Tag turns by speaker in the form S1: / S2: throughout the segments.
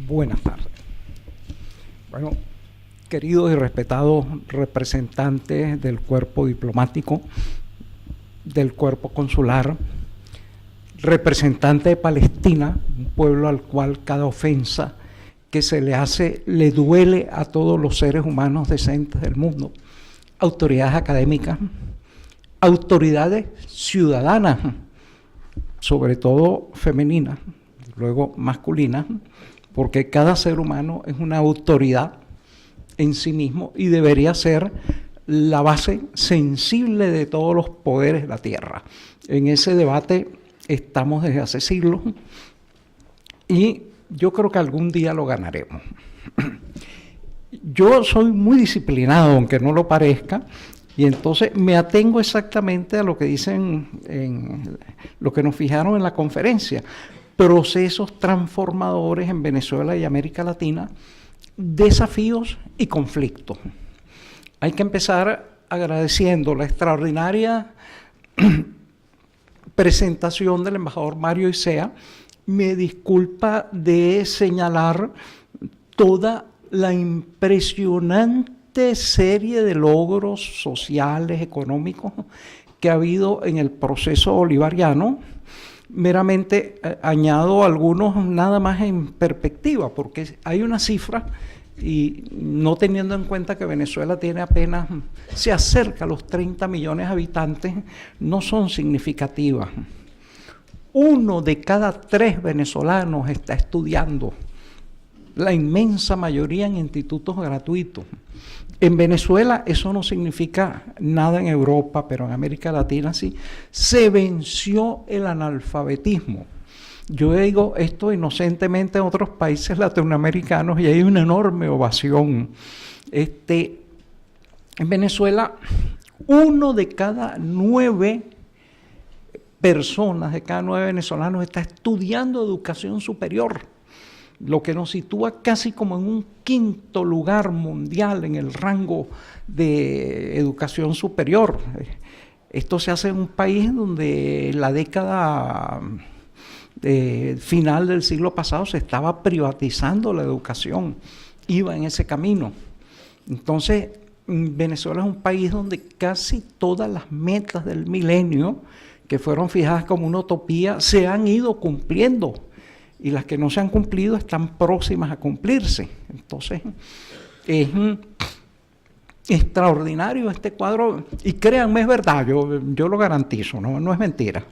S1: Buenas tardes. Bueno, queridos y respetados representantes del cuerpo diplomático, del cuerpo consular, representante de Palestina, un pueblo al cual cada ofensa que se le hace le duele a todos los seres humanos decentes del mundo, autoridades académicas, autoridades ciudadanas, sobre todo femeninas, luego masculinas, porque cada ser humano es una autoridad en sí mismo y debería ser la base sensible de todos los poderes de la tierra. En ese debate estamos desde hace siglos y yo creo que algún día lo ganaremos. Yo soy muy disciplinado, aunque no lo parezca, y entonces me atengo exactamente a lo que dicen, lo que nos fijaron en la conferencia: procesos transformadores en Venezuela y América Latina, desafíos y conflictos. Hay que empezar agradeciendo la extraordinaria presentación del embajador Mario Isea. Me disculpa de señalar toda la impresionante serie de logros sociales, económicos que ha habido en el proceso bolivariano. Meramente añado algunos nada más en perspectiva, porque hay una cifra, y no teniendo en cuenta que Venezuela tiene apenas, se acerca a los 30 millones de habitantes, no son significativas. 1 de cada 3 venezolanos está estudiando, la inmensa mayoría en institutos gratuitos. En Venezuela eso no significa nada en Europa, pero en América Latina sí. Se venció el analfabetismo. Yo digo esto inocentemente en otros países latinoamericanos y hay una enorme ovación. En Venezuela, 1 de cada 9 personas, de cada 9 venezolanos, está estudiando educación superior, lo que nos sitúa casi como en un 5º lugar mundial en el rango de educación superior. Esto se hace en un país donde en la década final del siglo pasado se estaba privatizando la educación, iba en ese camino. Entonces, Venezuela es un país donde casi todas las metas del milenio, que fueron fijadas como una utopía, se han ido cumpliendo, y las que no se han cumplido están próximas a cumplirse. Entonces, es extraordinario este cuadro, y créanme, es verdad, yo lo garantizo, no es mentira.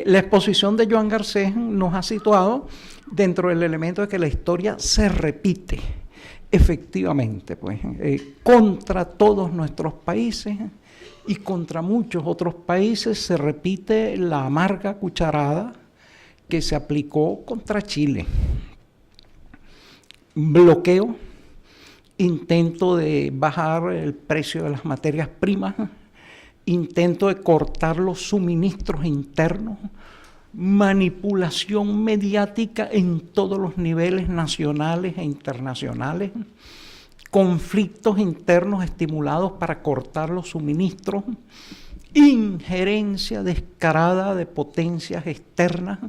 S1: La exposición de Joan Garcés nos ha situado dentro del elemento de que la historia se repite, efectivamente, pues, contra todos nuestros países y contra muchos otros países se repite la amarga cucharada que se aplicó contra Chile. Bloqueo, intento de bajar el precio de las materias primas, intento de cortar los suministros internos, manipulación mediática en todos los niveles nacionales e internacionales, conflictos internos estimulados para cortar los suministros, injerencia descarada de potencias externas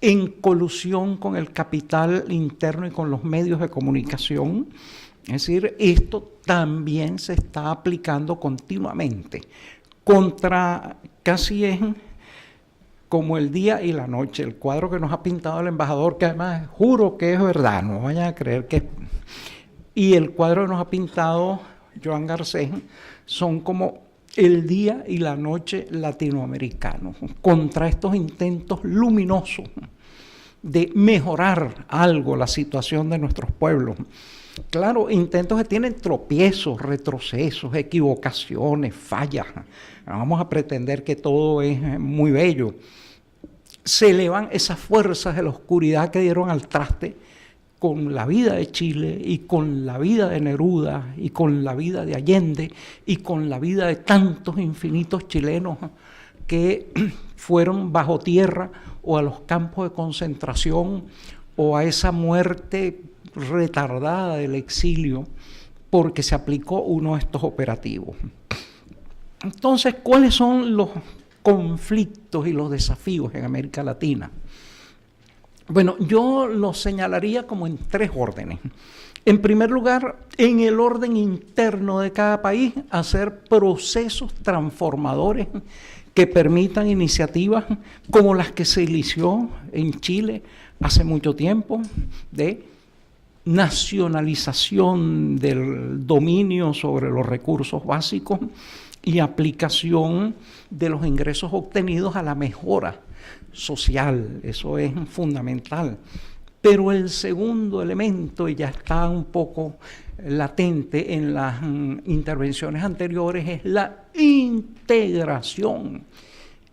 S1: en colusión con el capital interno y con los medios de comunicación. Es decir, esto también se está aplicando continuamente contra, casi es como el día y la noche. El cuadro que nos ha pintado el embajador, que además juro que es verdad, no vayan a creer que es... Y el cuadro que nos ha pintado Joan Garcés son como el día y la noche latinoamericanos, contra estos intentos luminosos de mejorar algo la situación de nuestros pueblos. Claro, intentos que tienen tropiezos, retrocesos, equivocaciones, fallas. No vamos a pretender que todo es muy bello. Se elevan esas fuerzas de la oscuridad que dieron al traste con la vida de Chile y con la vida de Neruda y con la vida de Allende y con la vida de tantos infinitos chilenos que fueron bajo tierra o a los campos de concentración o a esa muerte retardada del exilio porque se aplicó uno de estos operativos. Entonces, ¿cuáles son los conflictos y los desafíos en América Latina? Bueno, yo lo señalaría como en tres órdenes. En primer lugar, en el orden interno de cada país, hacer procesos transformadores que permitan iniciativas como las que se inició en Chile hace mucho tiempo, de nacionalización del dominio sobre los recursos básicos y aplicación de los ingresos obtenidos a la mejora social. Eso es fundamental. Pero el segundo elemento, y ya está un poco latente en las intervenciones anteriores, es la integración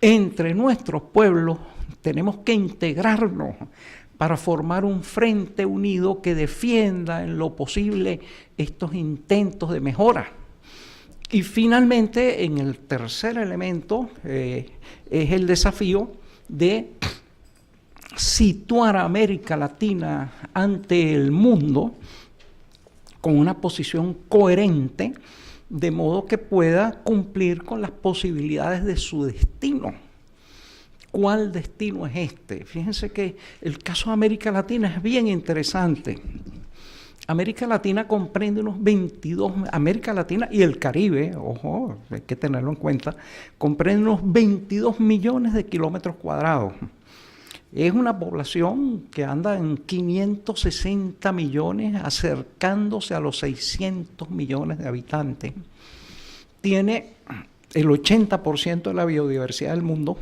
S1: entre nuestros pueblos. Tenemos que integrarnos para formar un frente unido que defienda en lo posible estos intentos de mejora. Y finalmente, en el tercer elemento, es el desafío de situar a América Latina ante el mundo con una posición coherente, de modo que pueda cumplir con las posibilidades de su destino. ¿Cuál destino es este? Fíjense que el caso de América Latina es bien interesante. América Latina comprende unos 22, América Latina y el Caribe, ojo, hay que tenerlo en cuenta, comprende unos 22 millones de kilómetros cuadrados. Es una población que anda en 560 millones, acercándose a los 600 millones de habitantes. Tiene el 80% de la biodiversidad del mundo,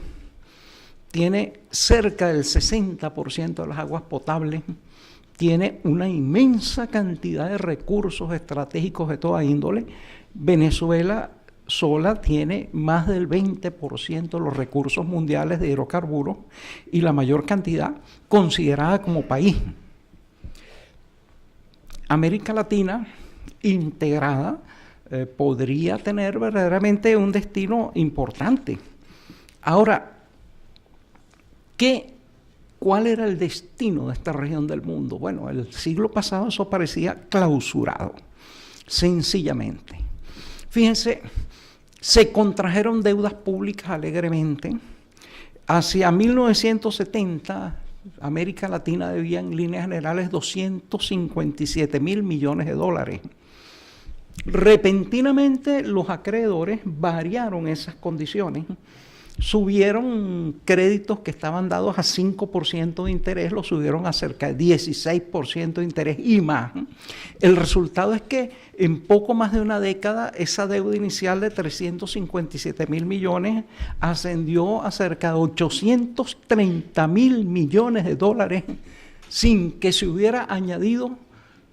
S1: tiene cerca del 60% de las aguas potables, tiene una inmensa cantidad de recursos estratégicos de toda índole. Venezuela sola tiene más del 20% de los recursos mundiales de hidrocarburos y la mayor cantidad considerada como país. América Latina integrada podría tener verdaderamente un destino importante. Ahora, ¿cuál era el destino de esta región del mundo? Bueno, el siglo pasado eso parecía clausurado, sencillamente. Fíjense, se contrajeron deudas públicas alegremente. Hacia 1970, América Latina debía en líneas generales 257.000 millones de dólares. Repentinamente los acreedores variaron esas condiciones, subieron créditos que estaban dados a 5% de interés, los subieron a cerca de 16% de interés y más. El resultado es que en poco más de una década esa deuda inicial de 357.000 millones ascendió a cerca de 830.000 millones de dólares sin que se hubiera añadido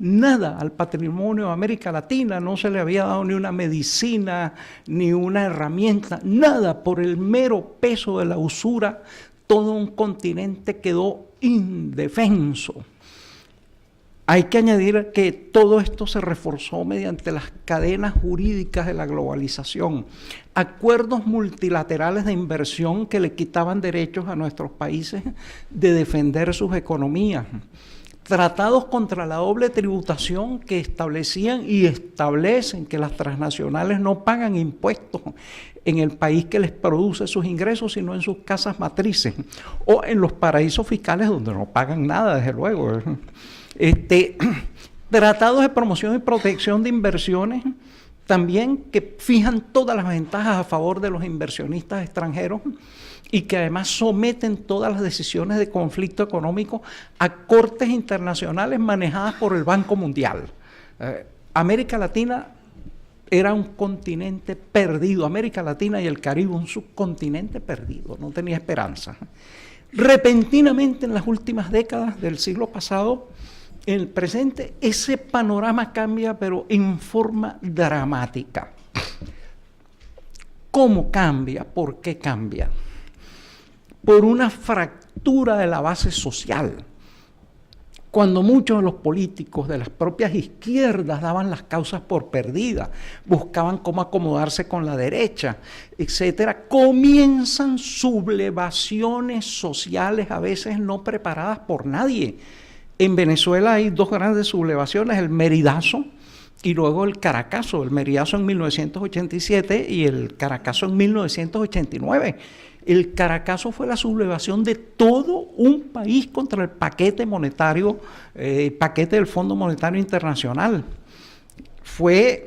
S1: nada al patrimonio de América Latina. No se le había dado ni una medicina, ni una herramienta, nada. Por el mero peso de la usura, todo un continente quedó indefenso. Hay que añadir que todo esto se reforzó mediante las cadenas jurídicas de la globalización, acuerdos multilaterales de inversión que le quitaban derechos a nuestros países de defender sus economías, tratados contra la doble tributación que establecían y establecen que las transnacionales no pagan impuestos en el país que les produce sus ingresos, sino en sus casas matrices o en los paraísos fiscales donde no pagan nada, desde luego. Tratados de promoción y protección de inversiones también que fijan todas las ventajas a favor de los inversionistas extranjeros y que además someten todas las decisiones de conflicto económico a cortes internacionales manejadas por el Banco Mundial. América Latina era un continente perdido, América Latina y el Caribe un subcontinente perdido, no tenía esperanza. Repentinamente en las últimas décadas del siglo pasado, en el presente, ese panorama cambia, pero en forma dramática. ¿Cómo cambia? ¿Por qué cambia? Por una fractura de la base social. Cuando muchos de los políticos de las propias izquierdas daban las causas por perdidas, buscaban cómo acomodarse con la derecha, etcétera, comienzan sublevaciones sociales a veces no preparadas por nadie. En Venezuela hay dos grandes sublevaciones, el Meridazo, y luego el Caracazo, el Meriazo en 1987 y el Caracazo en 1989. El Caracazo fue la sublevación de todo un país contra el paquete monetario, paquete del Fondo Monetario Internacional. Fue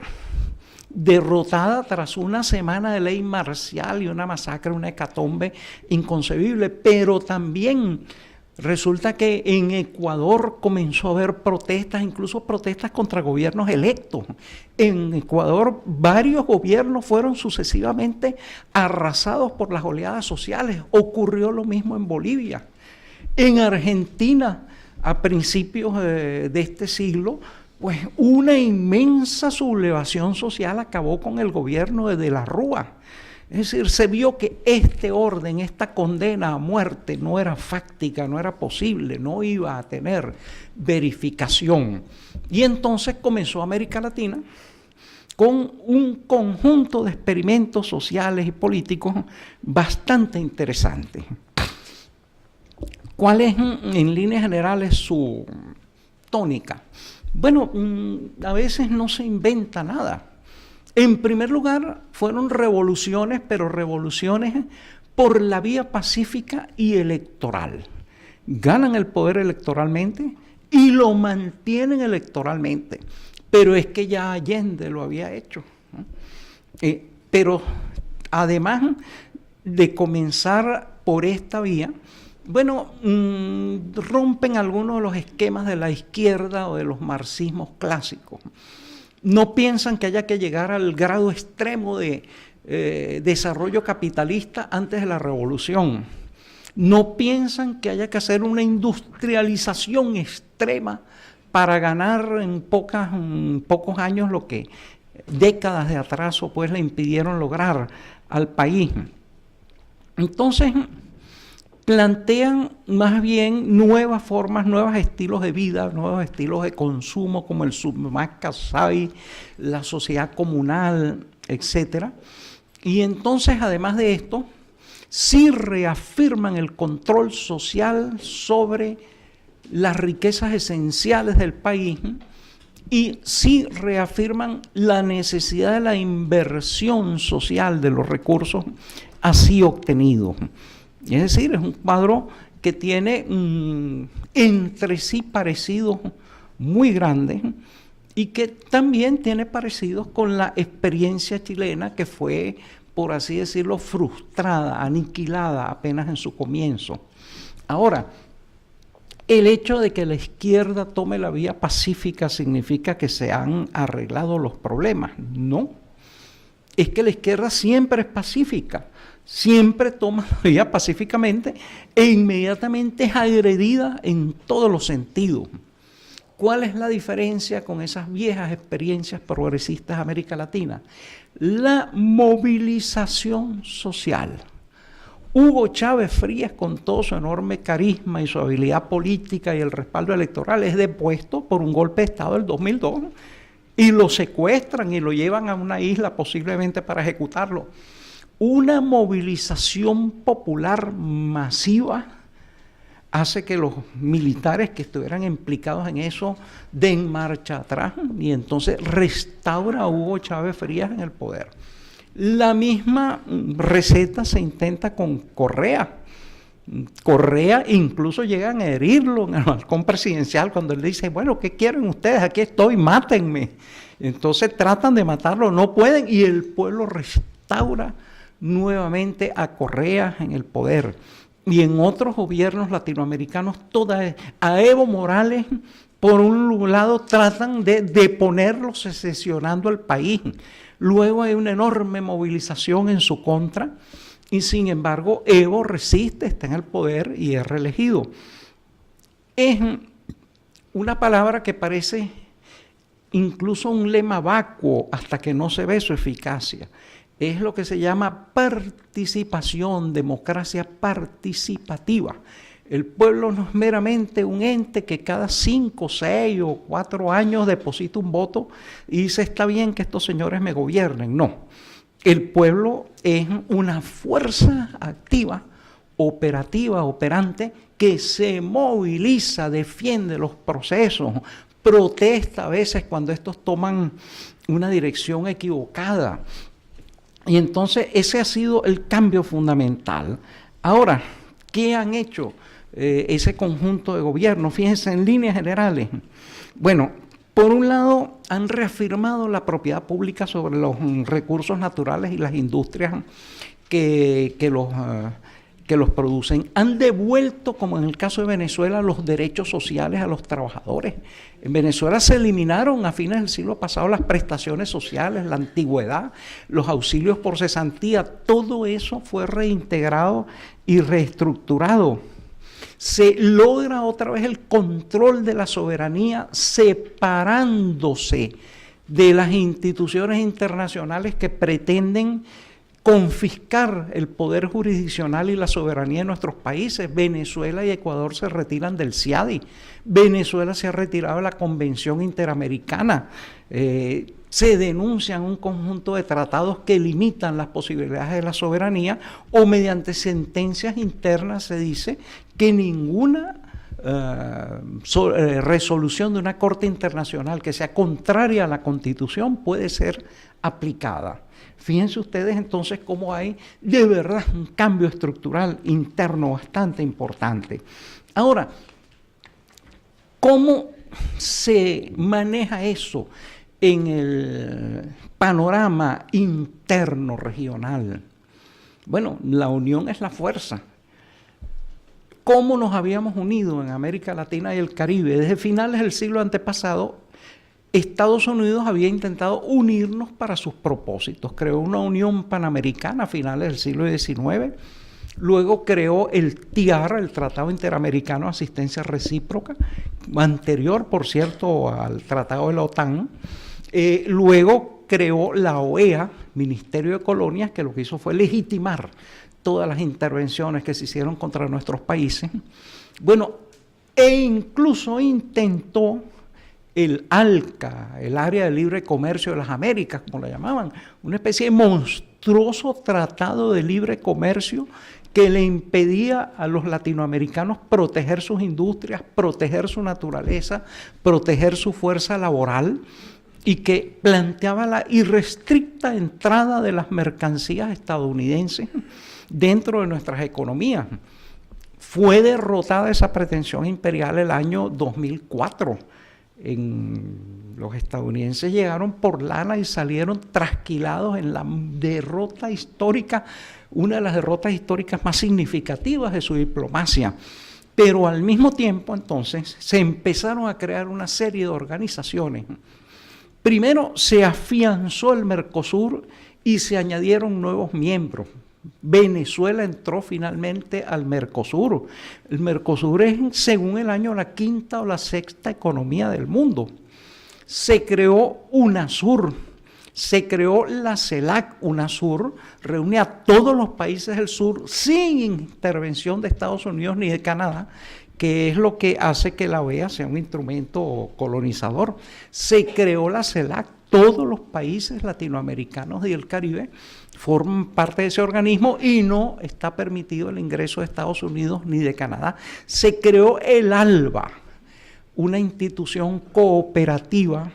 S1: derrotada tras una semana de ley marcial y una masacre, una hecatombe inconcebible, pero también resulta que en Ecuador comenzó a haber protestas, incluso protestas contra gobiernos electos. En Ecuador varios gobiernos fueron sucesivamente arrasados por las oleadas sociales. Ocurrió lo mismo en Bolivia. En Argentina, a principios de este siglo, pues una inmensa sublevación social acabó con el gobierno de la Rúa. Es decir, se vio que este orden, esta condena a muerte no era fáctica, no era posible, no iba a tener verificación. Y entonces comenzó América Latina con un conjunto de experimentos sociales y políticos bastante interesantes. ¿Cuál es, en líneas generales, su tónica? Bueno, a veces no se inventa nada. En primer lugar, fueron revoluciones, pero revoluciones por la vía pacífica y electoral. Ganan el poder electoralmente y lo mantienen electoralmente. Pero es que ya Allende lo había hecho, ¿no? Pero además de comenzar por esta vía, bueno, rompen algunos de los esquemas de la izquierda o de los marxismos clásicos. No piensan que haya que llegar al grado extremo de desarrollo capitalista antes de la revolución. No piensan que haya que hacer una industrialización extrema para ganar en pocos años lo que décadas de atraso pues le impidieron lograr al país. Entonces plantean más bien nuevas formas, nuevos estilos de vida, nuevos estilos de consumo, como el Submás Casai, la sociedad comunal, etc. Y entonces, además de esto, sí reafirman el control social sobre las riquezas esenciales del país y sí reafirman la necesidad de la inversión social de los recursos así obtenidos. Es decir, es un cuadro que tiene entre sí parecidos muy grandes y que también tiene parecidos con la experiencia chilena que fue, por así decirlo, frustrada, aniquilada apenas en su comienzo. Ahora, el hecho de que la izquierda tome la vía pacífica significa que se han arreglado los problemas. No, es que la izquierda siempre es pacífica. Siempre toma la vía pacíficamente e inmediatamente es agredida en todos los sentidos. ¿Cuál es la diferencia con esas viejas experiencias progresistas de América Latina? La movilización social. Hugo Chávez Frías, con todo su enorme carisma y su habilidad política y el respaldo electoral, es depuesto por un golpe de Estado del 2002 y lo secuestran y lo llevan a una isla posiblemente para ejecutarlo. Una movilización popular masiva hace que los militares que estuvieran implicados en eso den marcha atrás y entonces restaura a Hugo Chávez Frías en el poder. La misma receta se intenta con Correa. Correa incluso llegan a herirlo en el balcón presidencial cuando él dice, bueno, ¿qué quieren ustedes? Aquí estoy, mátenme. Entonces tratan de matarlo, no pueden y el pueblo restaura nuevamente a Correa en el poder. Y en otros gobiernos latinoamericanos, a Evo Morales, por un lado, tratan de deponerlo secesionando el país. Luego hay una enorme movilización en su contra y sin embargo Evo resiste, está en el poder y es reelegido. Es una palabra que parece incluso un lema vacuo hasta que no se ve su eficacia. Es lo que se llama participación, democracia participativa. El pueblo no es meramente un ente que cada 5, 6 o 4 años deposita un voto y dice, está bien que estos señores me gobiernen. No, el pueblo es una fuerza activa, operativa, operante, que se moviliza, defiende los procesos, protesta a veces cuando estos toman una dirección equivocada. Y entonces ese ha sido el cambio fundamental. Ahora, ¿qué han hecho ese conjunto de gobiernos? Fíjense en líneas generales. Bueno, por un lado, han reafirmado la propiedad pública sobre los recursos naturales y las industrias que los producen. Han devuelto, como en el caso de Venezuela, los derechos sociales a los trabajadores. En Venezuela se eliminaron a fines del siglo pasado las prestaciones sociales, la antigüedad, los auxilios por cesantía. Todo eso fue reintegrado y reestructurado. Se logra otra vez el control de la soberanía separándose de las instituciones internacionales que pretenden confiscar el poder jurisdiccional y la soberanía de nuestros países. Venezuela y Ecuador se retiran del CIADI. Venezuela se ha retirado de la Convención Interamericana. Se denuncian un conjunto de tratados que limitan las posibilidades de la soberanía, o mediante sentencias internas se dice que ninguna resolución de una corte internacional que sea contraria a la Constitución puede ser aplicada. Fíjense ustedes entonces cómo hay de verdad un cambio estructural interno bastante importante. Ahora, ¿cómo se maneja eso en el panorama interno regional? Bueno, la unión es la fuerza. ¿Cómo nos habíamos unido en América Latina y el Caribe? Desde finales del siglo antepasado, Estados Unidos había intentado unirnos para sus propósitos. Creó una Unión Panamericana a finales del siglo XIX. Luego creó el TIAR, el Tratado Interamericano de Asistencia Recíproca, anterior, por cierto, al Tratado de la OTAN. Luego creó la OEA, Ministerio de Colonias, que lo que hizo fue legitimar todas las intervenciones que se hicieron contra nuestros países. Bueno, e incluso intentó el ALCA, el Área de Libre Comercio de las Américas, como la llamaban, una especie de monstruoso tratado de libre comercio que le impedía a los latinoamericanos proteger sus industrias, proteger su naturaleza, proteger su fuerza laboral, y que planteaba la irrestricta entrada de las mercancías estadounidenses dentro de nuestras economías. Fue derrotada esa pretensión imperial el año 2004. Los estadounidenses llegaron por lana y salieron trasquilados en la derrota histórica, una de las derrotas históricas más significativas de su diplomacia. Pero al mismo tiempo, entonces, se empezaron a crear una serie de organizaciones. Primero se afianzó el Mercosur y se añadieron nuevos miembros. Venezuela entró finalmente al Mercosur. El Mercosur es, según el año, la quinta o la sexta economía del mundo. Se creó UNASUR, se creó la CELAC. UNASUR reúne a todos los países del sur sin intervención de Estados Unidos ni de Canadá, que es lo que hace que la OEA sea un instrumento colonizador. Se creó la CELAC, todos los países latinoamericanos y del Caribe forman parte de ese organismo y no está permitido el ingreso de Estados Unidos ni de Canadá. Se creó el ALBA, una institución cooperativa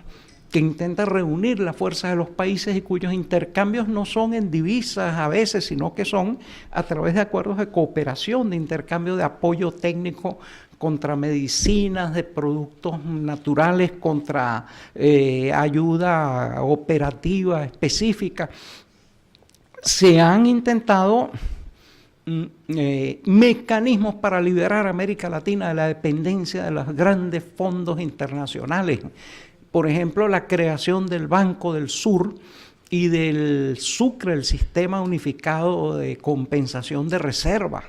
S1: que intenta reunir las fuerzas de los países y cuyos intercambios no son en divisas a veces, sino que son a través de acuerdos de cooperación, de intercambio de apoyo técnico contra medicinas, de productos naturales, contra ayuda operativa específica. Se han intentado mecanismos para liberar a América Latina de la dependencia de los grandes fondos internacionales. Por ejemplo, la creación del Banco del Sur y del SUCRE, el Sistema Unificado de Compensación de Reservas.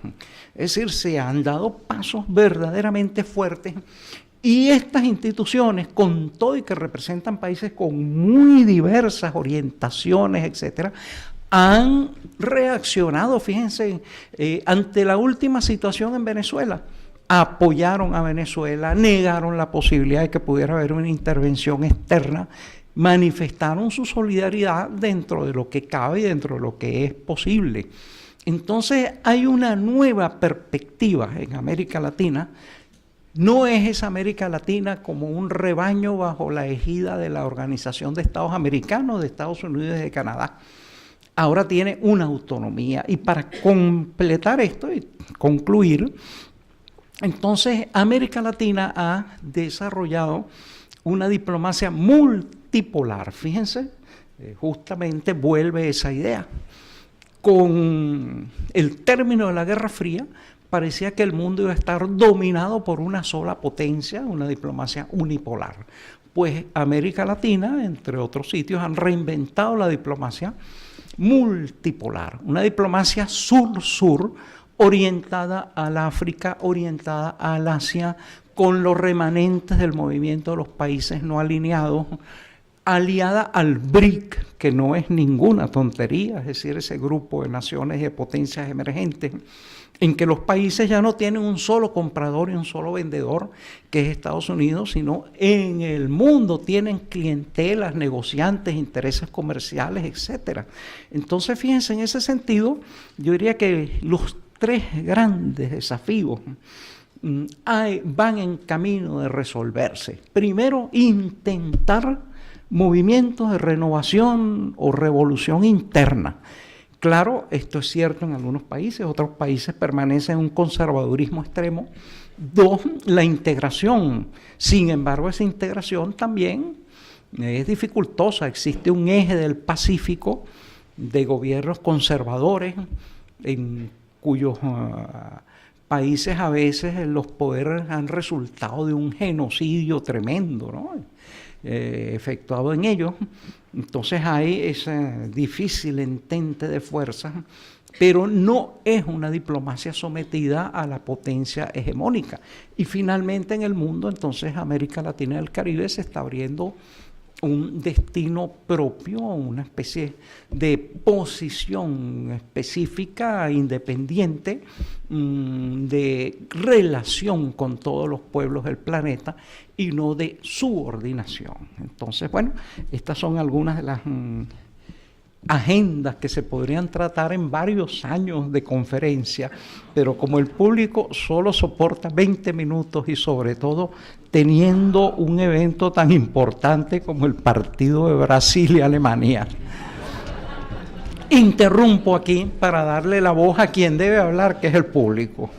S1: Es decir, se han dado pasos verdaderamente fuertes y estas instituciones, con todo y que representan países con muy diversas orientaciones, etcétera, han reaccionado, fíjense, ante la última situación en Venezuela. Apoyaron a Venezuela, negaron la posibilidad de que pudiera haber una intervención externa, manifestaron su solidaridad dentro de lo que cabe y dentro de lo que es posible. Entonces hay una nueva perspectiva en América Latina No es esa América Latina como un rebaño bajo la égida de la Organización de Estados Americanos, de Estados Unidos y de Canadá. Ahora tiene una autonomía. Y para completar esto y concluir, entonces América Latina ha desarrollado una diplomacia multipolar. Fíjense, justamente vuelve esa idea. Con el término de la Guerra Fría, parecía que el mundo iba a estar dominado por una sola potencia, una diplomacia unipolar. Pues América Latina, entre otros sitios, han reinventado la diplomacia multipolar, una diplomacia sur-sur, orientada al África, orientada al Asia, con los remanentes del movimiento de los países no alineados, aliada al BRIC, que no es ninguna tontería, es decir, ese grupo de naciones y de potencias emergentes, en que los países ya no tienen un solo comprador y un solo vendedor, que es Estados Unidos, sino en el mundo tienen clientelas, negociantes, intereses comerciales, etc. Entonces, fíjense, en ese sentido, yo diría que los tres grandes desafíos van en camino de resolverse. Primero, intentar movimientos de renovación o revolución interna. Claro, esto es cierto en algunos países, otros países permanecen en un conservadurismo extremo. Dos, la integración. Sin embargo, esa integración también es dificultosa. Existe un eje del Pacífico de gobiernos conservadores en cuyos países a veces los poderes han resultado de un genocidio tremendo, ¿no? Efectuado en ellos. Entonces hay ese difícil entente de fuerzas, pero no es una diplomacia sometida a la potencia hegemónica. Y finalmente en el mundo, entonces América Latina y el Caribe se está abriendo un destino propio, una especie de posición específica, independiente, de relación con todos los pueblos del planeta y no de subordinación. Entonces, bueno, estas son algunas de las agendas que se podrían tratar en varios años de conferencia, pero como el público solo soporta 20 minutos y sobre todo teniendo un evento tan importante como el partido de Brasil y Alemania. Interrumpo aquí para darle la voz a quien debe hablar, que es el público.